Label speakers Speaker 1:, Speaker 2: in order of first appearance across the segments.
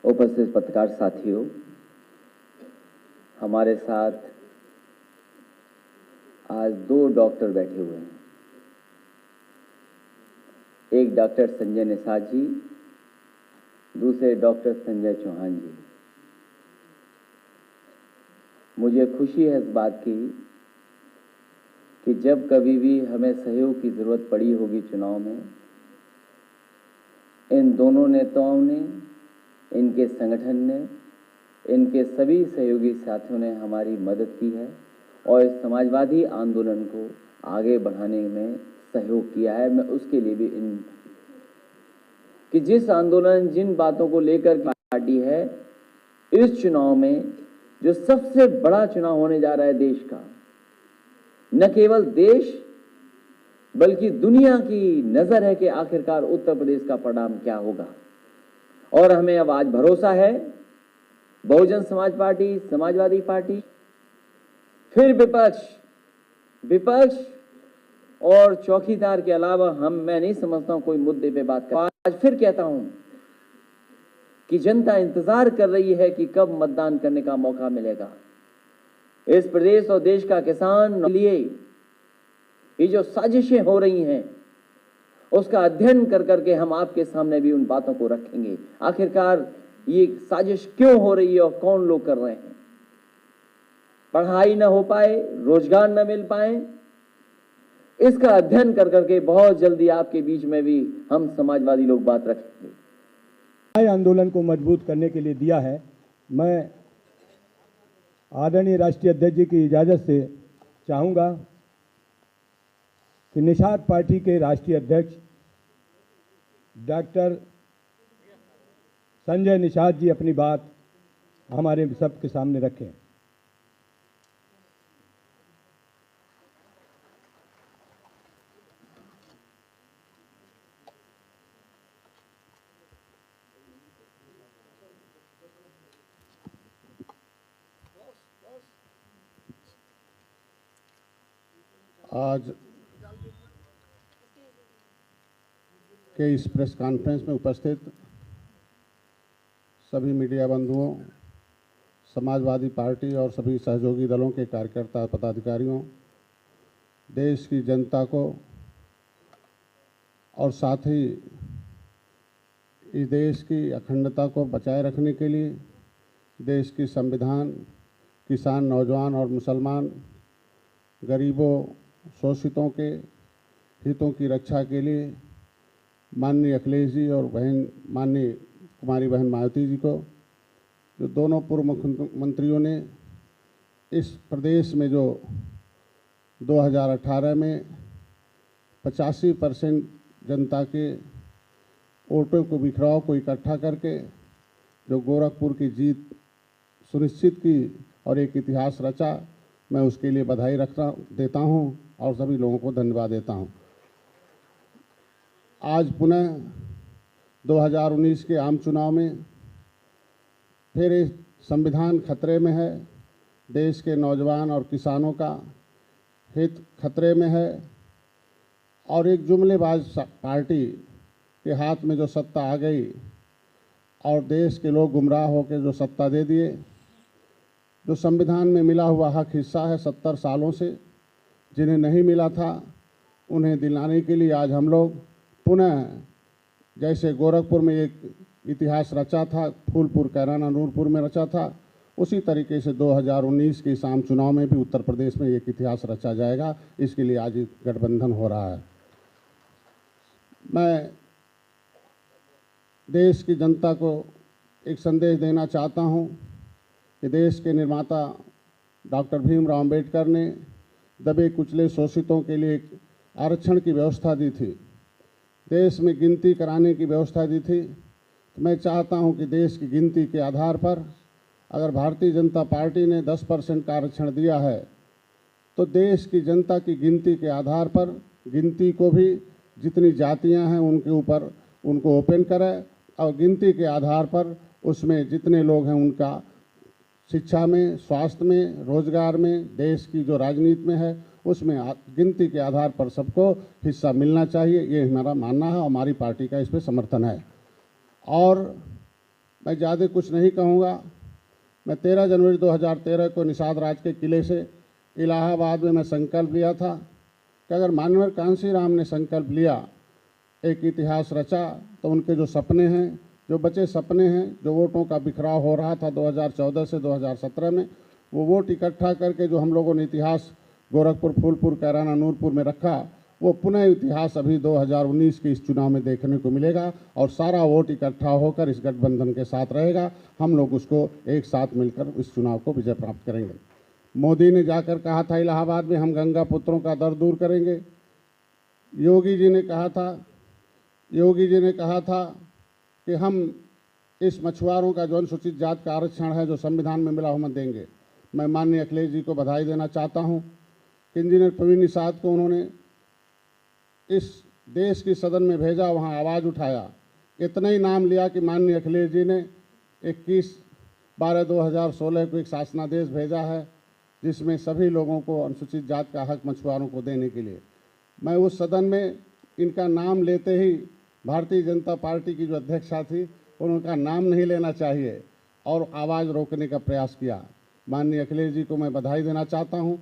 Speaker 1: उपस्थित पत्रकार साथियों, हमारे साथ आज दो डॉक्टर बैठे हुए हैं। एक डॉक्टर संजय निषाद जी, दूसरे डॉक्टर संजय चौहान जी। मुझे खुशी है इस बात की कि जब कभी भी हमें सहयोग की ज़रूरत पड़ी होगी चुनाव में, इन दोनों नेताओं ने, इनके संगठन ने, इनके सभी सहयोगी साथियों ने हमारी मदद की है और इस समाजवादी आंदोलन को आगे बढ़ाने में सहयोग किया है। मैं उसके लिए भी कि जिस आंदोलन, जिन बातों को लेकर पार्टी है, इस चुनाव में जो सबसे बड़ा चुनाव होने जा रहा है देश का, न केवल देश बल्कि दुनिया की नजर है कि आखिरकार उत्तर प्रदेश का परिणाम क्या होगा। और हमें अब आज भरोसा है, बहुजन समाज पार्टी, समाजवादी पार्टी, फिर विपक्ष और चौकीदार के अलावा मैं नहीं समझता हूं कोई मुद्दे पे बात कर। आज फिर कहता हूं कि जनता इंतजार कर रही है कि कब मतदान करने का मौका मिलेगा। इस प्रदेश और देश का किसान के लिए ये जो साजिशें हो रही हैं, उसका अध्ययन कर करके हम आपके सामने भी उन बातों को रखेंगे। आखिरकार ये साजिश क्यों हो रही है और कौन लोग कर रहे हैं। पढ़ाई न हो पाए, रोजगार न मिल पाए, इसका अध्ययन कर करके बहुत जल्दी आपके बीच में भी हम समाजवादी लोग बात रखेंगे।
Speaker 2: आंदोलन को मजबूत करने के लिए दिया है। मैं आदरणीय राष्ट्रीय अध्यक्ष जी की इजाज़त से चाहूँगा कि निषाद पार्टी के राष्ट्रीय अध्यक्ष डॉक्टर संजय निषाद जी अपनी बात हमारे सबके सामने रखें।
Speaker 3: आज के इस प्रेस कॉन्फ्रेंस में उपस्थित सभी मीडिया बंधुओं, समाजवादी पार्टी और सभी सहयोगी दलों के कार्यकर्ता पदाधिकारियों, देश की जनता को और साथ ही इस देश की अखंडता को बचाए रखने के लिए देश की संविधान, किसान, नौजवान और मुसलमान, गरीबों, शोषितों के हितों की रक्षा के लिए माननीय अखिलेश जी और माननीय कुमारी बहन मायावती जी को, जो दोनों पूर्व मुख्यमंत्रियों ने इस प्रदेश में जो 2018 में 85% जनता के वोटों को बिखराव को इकट्ठा करके जो गोरखपुर की जीत सुनिश्चित की और एक इतिहास रचा, मैं उसके लिए बधाई देता हूं और सभी लोगों को धन्यवाद देता हूं। आज पुनः 2019 के आम चुनाव में फिर संविधान खतरे में है, देश के नौजवान और किसानों का हित खतरे में है और एक जुमलेबाज पार्टी के हाथ में जो सत्ता आ गई और देश के लोग गुमराह होकर जो सत्ता दे दिए, जो संविधान में मिला हुआ हक हिस्सा है 70 सालों से, जिन्हें नहीं मिला था उन्हें दिलाने के लिए आज हम लोग पुनः, जैसे गोरखपुर में एक इतिहास रचा था, फूलपुर, कैराना, नूरपुर में रचा था, उसी तरीके से 2019 के इस आम चुनाव में भी उत्तर प्रदेश में एक इतिहास रचा जाएगा। इसके लिए आज गठबंधन हो रहा है। मैं देश की जनता को एक संदेश देना चाहता हूं कि देश के निर्माता डॉक्टर भीमराव अंबेडकर ने दबे कुचले शोषितों के लिए एक आरक्षण की व्यवस्था दी थी, देश में गिनती कराने की व्यवस्था दी थी। तो मैं चाहता हूं कि देश की गिनती के आधार पर अगर भारतीय जनता पार्टी ने 10% का आरक्षण दिया है तो देश की जनता की गिनती के आधार पर गिनती को भी जितनी जातियां हैं उनके ऊपर उनको ओपन करें और गिनती के आधार पर उसमें जितने लोग हैं उनका शिक्षा में, स्वास्थ्य में, रोजगार में, देश की जो राजनीति में है उसमें गिनती के आधार पर सबको हिस्सा मिलना चाहिए। ये हमारा मानना है और हमारी पार्टी का इस पर समर्थन है। और मैं ज़्यादा कुछ नहीं कहूँगा। मैं 13 जनवरी 2013 को निषाद राज के किले से इलाहाबाद में मैं संकल्प लिया था कि अगर माननीय कांशी राम ने संकल्प लिया, एक इतिहास रचा, तो उनके जो सपने हैं, जो बचे सपने हैं, जो वोटों का बिखराव हो रहा था 2014 से 2017 में, वो वोट इकट्ठा करके जो हम लोगों ने इतिहास गोरखपुर, फूलपुर, कैराना, नूरपुर में रखा, वो पुनः इतिहास अभी 2019 के इस चुनाव में देखने को मिलेगा और सारा वोट इकट्ठा होकर इस गठबंधन के साथ रहेगा। हम लोग उसको एक साथ मिलकर इस चुनाव को विजय प्राप्त करेंगे। मोदी ने जाकर कहा था इलाहाबाद में, हम गंगा पुत्रों का दर्द दूर करेंगे। योगी जी ने कहा था कि हम इस मछुआरों का जो अनुसूचित जात का आरक्षण है जो संविधान में मिला, हम देंगे। मैं माननीय अखिलेश जी को बधाई देना चाहता हूं कि इंजीनियर प्रवीण निषाद को उन्होंने इस देश की सदन में भेजा, वहां आवाज़ उठाया। इतना ही नाम लिया कि माननीय अखिलेश जी ने 21/12/2016 को एक शासनादेश भेजा है जिसमें सभी लोगों को अनुसूचित जात का हक मछुआरों को देने के लिए। मैं उस सदन में इनका नाम लेते ही भारतीय जनता पार्टी की जो अध्यक्षा थी, उनका नाम नहीं लेना चाहिए और आवाज़ रोकने का प्रयास किया। माननीय अखिलेश जी को मैं बधाई देना चाहता हूं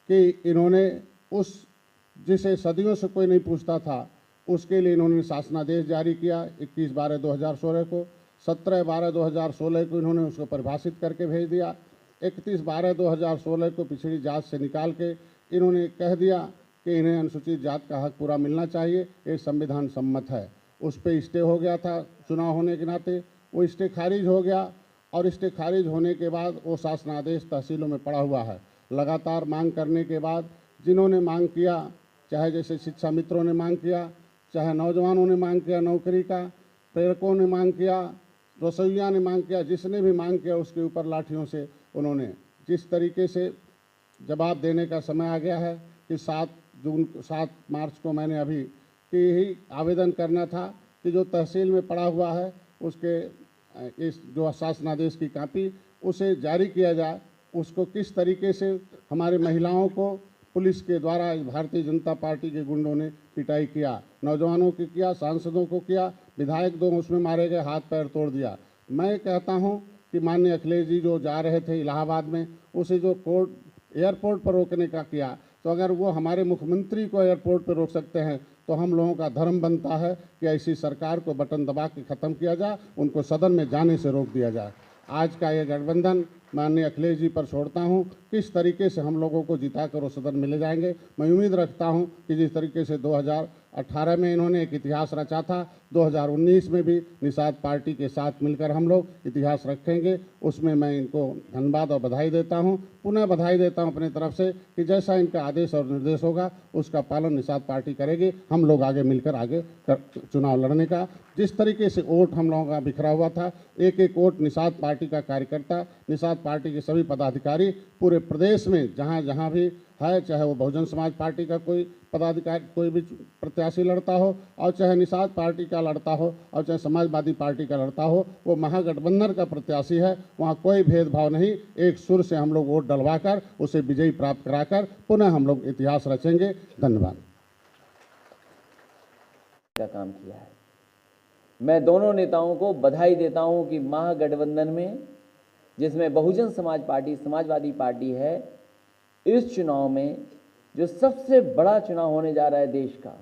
Speaker 3: कि इन्होंने उस जिसे सदियों से कोई नहीं पूछता था, उसके लिए इन्होंने शासनादेश जारी किया 21/12/2016 को। 17/12/2016 को इन्होंने उसको परिभाषित करके भेज दिया। 31/12/2016 को पिछड़ी जात से निकाल के इन्होंने कह दिया कि इन्हें अनुसूचित जात का हक पूरा मिलना चाहिए, ये संविधान सम्मत है। उस पर स्टे हो गया था चुनाव होने के नाते, वो स्टे खारिज हो गया और स्टे खारिज होने के बाद वो शासनादेश तहसीलों में पड़ा हुआ है। लगातार मांग करने के बाद जिन्होंने मांग किया, चाहे जैसे शिक्षा मित्रों ने मांग किया, चाहे नौजवानों ने मांग किया नौकरी का, प्रेरकों ने मांग किया, रसोइया ने मांग किया, जिसने भी मांग किया उसके ऊपर लाठियों से उन्होंने जिस तरीके से जवाब देने का समय आ गया है कि 7 मार्च को मैंने अभी कि ही आवेदन करना था कि जो तहसील में पड़ा हुआ है उसके इस जो शासनादेश की कॉपी उसे जारी किया जाए। उसको किस तरीके से हमारे महिलाओं को पुलिस के द्वारा भारतीय जनता पार्टी के गुंडों ने पिटाई किया, नौजवानों को किया, सांसदों को किया, विधायक 2 उसमें मारे गए, हाथ पैर तोड़ दिया। मैं कहता हूं कि माननीय अखिलेश जी जो जा रहे थे इलाहाबाद में, उसे जो कोर्ट एयरपोर्ट पर रोकने का किया, तो अगर वो हमारे मुख्यमंत्री को एयरपोर्ट पर रोक सकते हैं तो हम लोगों का धर्म बनता है कि ऐसी सरकार को बटन दबा के ख़त्म किया जाए, उनको सदन में जाने से रोक दिया जाए। आज का ये गठबंधन माननीय अखिलेश जी पर छोड़ता हूं, किस तरीके से हम लोगों को जिताकर वो सदन में ले जाएंगे। मैं उम्मीद रखता हूं कि जिस तरीके से 2018 में इन्होंने एक इतिहास रचा था, 2019 में भी निषाद पार्टी के साथ मिलकर हम लोग इतिहास रखेंगे। उसमें मैं इनको धन्यवाद और बधाई देता हूं। पुनः बधाई देता हूं अपनी तरफ से कि जैसा इनका आदेश और निर्देश होगा उसका पालन निषाद पार्टी करेगी। हम लोग आगे मिलकर आगे चुनाव लड़ने का, जिस तरीके से वोट हम लोगों का बिखरा हुआ था, एक एक वोट निषाद पार्टी का कार्यकर्ता, निषाद पार्टी के सभी पदाधिकारी पूरे प्रदेश में जहाँ जहाँ भी है, चाहे वो बहुजन समाज पार्टी का कोई पदाधिकारी कोई भी प्रत्याशी लड़ता हो और चाहे निषाद पार्टी का लड़ता हो और चाहे समाजवादी पार्टी का लड़ता हो, वो महागठबंधन का प्रत्याशी है। वहाँ कोई भेदभाव नहीं, एक सुर से हम लोग वोट डलवाकर उसे विजयी प्राप्त कराकर पुनः हम लोग इतिहास रचेंगे। धन्यवाद।
Speaker 1: का काम किया है। मैं दोनों नेताओं को बधाई देता हूं कि महागठबंधन में जिसमें बहुजन समाज पार्टी, समाजवादी पार्टी है, इस चुनाव में जो सबसे बड़ा चुनाव होने जा रहा है देश का,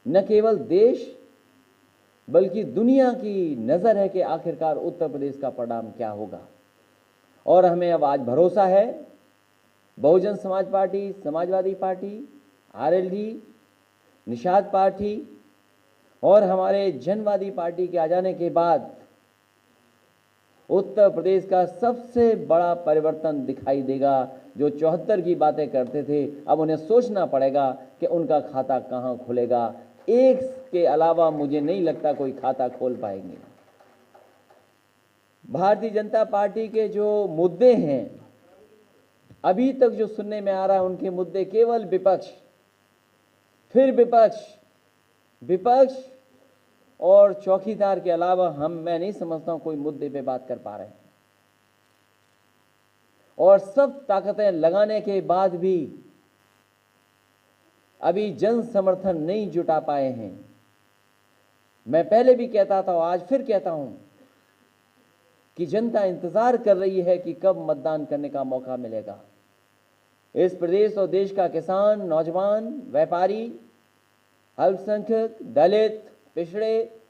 Speaker 1: न केवल देश बल्कि दुनिया की नज़र है कि आखिरकार उत्तर प्रदेश का परिणाम क्या होगा। और हमें अब आज भरोसा है Bahujan Samaj party, Samajwadi party, RLD, Nishad party और हमारे जनवादी पार्टी के आ जाने के बाद उत्तर प्रदेश का सबसे बड़ा परिवर्तन दिखाई देगा। जो 74 की बातें करते थे, अब उन्हें सोचना पड़ेगा कि उनका खाता कहां खुलेगा। एक के अलावा मुझे नहीं लगता कोई खाता खोल पाएंगे। भारतीय जनता पार्टी के जो मुद्दे हैं अभी तक जो सुनने में आ रहा है, उनके मुद्दे केवल विपक्ष, फिर विपक्ष, विपक्ष और चौकीदार के अलावा मैं नहीं समझता हूं कोई मुद्दे पे बात कर पा रहे हैं। और सब ताकतें लगाने के बाद भी अभी जन समर्थन नहीं जुटा पाए हैं। मैं पहले भी कहता था, आज फिर कहता हूं कि जनता इंतजार कर रही है कि कब मतदान करने का मौका मिलेगा। इस प्रदेश और देश का किसान, नौजवान, व्यापारी, अल्पसंख्यक, दलित, पिछड़े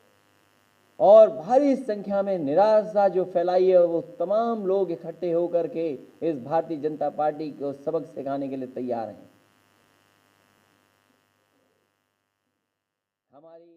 Speaker 1: और भारी संख्या में निराशा जो फैलाई है, वो तमाम लोग इकट्ठे होकर के इस भारतीय जनता पार्टी को सबक सिखाने के लिए तैयार हैं। हमारी